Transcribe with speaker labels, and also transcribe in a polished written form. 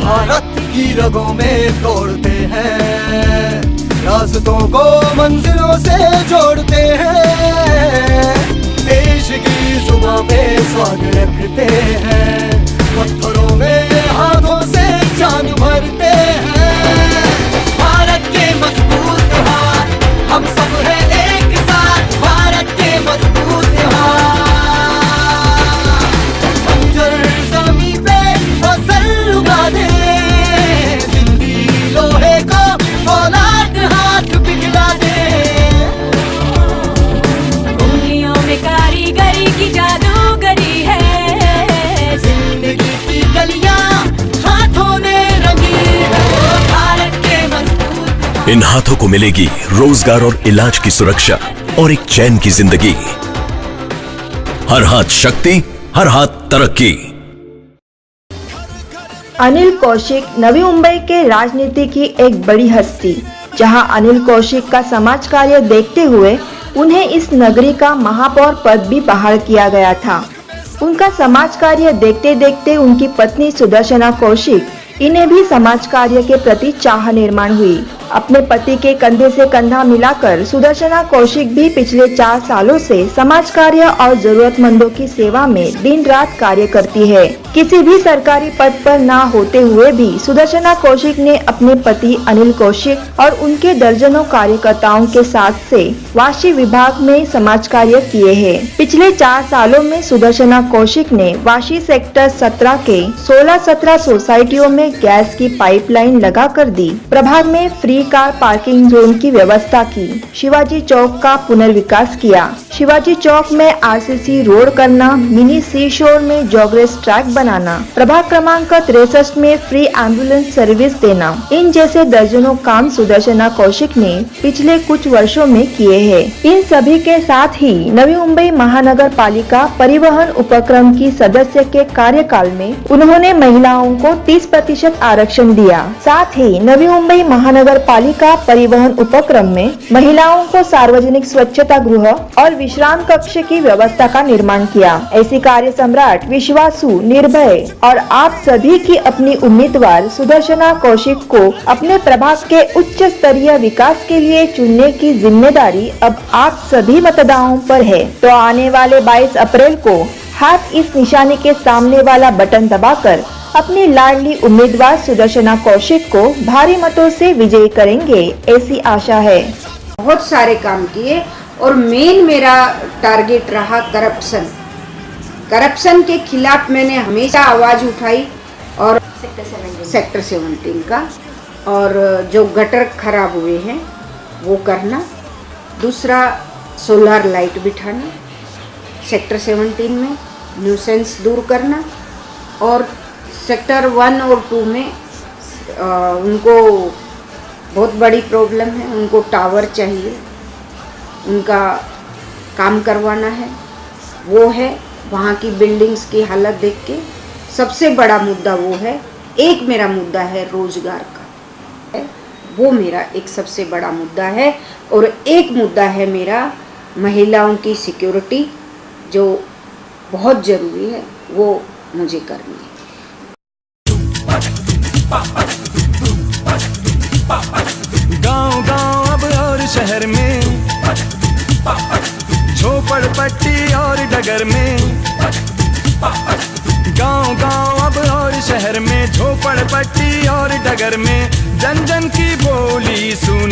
Speaker 1: भारत की रगों में तोड़ते हैं, रास्तों को मंजिलों से जोड़ते हैं, देश की जुबां पे स्वाद रखते हैं, पत्थरों में हाथों से जान भरते हैं। भारत के मजबूत हाथ, हम सब हैं एक साथ, भारत के मजबूत हाथ। बंजर ज़मीं पे फसल उगा दे, जिंदगी लोहे को फौलाद हाथ पिघला दे।
Speaker 2: उंगलियों में कारीगरी की जादूगरी है,
Speaker 1: जिंदगी की गलियां हाथों ने रंगी है, भारत के मजबूत।
Speaker 3: इन हाथों को मिलेगी रोजगार और इलाज की सुरक्षा और एक चैन की जिंदगी। हर हाथ शक्ति, हर हाथ तरक्की।
Speaker 4: अनिल कौशिक नवी मुंबई के राजनीति की एक बड़ी हस्ती, जहां अनिल कौशिक का समाज कार्य देखते हुए उन्हें इस नगरी का महापौर पद भी बहाल किया गया था। उनका समाज कार्य देखते देखते उनकी पत्नी सुदर्शना कौशिक, इन्हें भी समाज कार्य के प्रति चाह निर्माण हुई। अपने पति के कंधे से कंधा मिलाकर सुदर्शना कौशिक भी पिछले 4 सालों से समाज कार्य और जरूरतमंदों की सेवा में दिन रात कार्य करती है। किसी भी सरकारी पद पर न होते हुए भी सुदर्शना कौशिक ने अपने पति अनिल कौशिक और उनके दर्जनों कार्यकर्ताओं के साथ से वाशी विभाग में समाज कार्य किए हैं। पिछले 4 सालों में सुदर्शना कौशिक ने वाशी सेक्टर 17 के 16-17 सोसाइटियों में गैस की पाइपलाइन लगा कर दी। प्रभाग में फ्री कार पार्किंग जोन की व्यवस्था की। शिवाजी चौक का पुनर्विकास किया। शिवाजी चौक में आरसीसी रोड करना, मिनी सी शोर में जॉगरेस ट्रैक बनाना, प्रभाग क्रमांक 63 में फ्री एम्बुलेंस सर्विस देना, इन जैसे दर्जनों काम सुदर्शना कौशिक ने पिछले कुछ वर्षों में किए हैं। इन सभी के साथ ही नवी मुंबई महानगर पालिका परिवहन उपक्रम की सदस्य के कार्यकाल में उन्होंने महिलाओं को 30% आरक्षण दिया। साथ ही नवी मुंबई महानगर पालिका परिवहन उपक्रम में महिलाओं को सार्वजनिक स्वच्छता गृह और विश्राम कक्ष की व्यवस्था का निर्माण किया। ऐसी कार्य सम्राट, विश्वासु, निर्भय और आप सभी की अपनी उम्मीदवार सुदर्शना कौशिक को अपने प्रभाग के उच्च स्तरीय विकास के लिए चुनने की जिम्मेदारी अब आप सभी मतदाताओं पर है। तो आने वाले 22 अप्रैल को हाथ इस निशाने के सामने वाला बटन दबाकर अपनी लाडली उम्मीदवार सुदर्शना कौशिक को भारी मतों से विजयी करेंगे, ऐसी आशा है।
Speaker 5: बहुत सारे काम किए और मेन मेरा टारगेट रहा करप्शन। करप्शन के खिलाफ मैंने हमेशा आवाज उठाई और सेक्टर 17 का, और जो गटर खराब हुए हैं वो करना, दूसरा सोलर लाइट बिठाना सेक्टर 17 में, न्यूसेंस दूर करना, और सेक्टर 1 और 2 में उनको बहुत बड़ी प्रॉब्लम है, उनको टावर चाहिए, उनका काम करवाना है। वो है वहाँ की बिल्डिंग्स की हालत देख के सबसे बड़ा मुद्दा वो है। एक मेरा मुद्दा है रोजगार का, वो मेरा एक सबसे बड़ा मुद्दा है, और एक मुद्दा है मेरा महिलाओं की सिक्योरिटी, जो बहुत ज़रूरी है, वो मुझे करनी है।
Speaker 6: गांव-गांव अब और शहर में, झोपड़पट्टी और डगर में, गांव-गांव अब और शहर में, झोपड़पट्टी और डगर में, जन जन की बोली सुन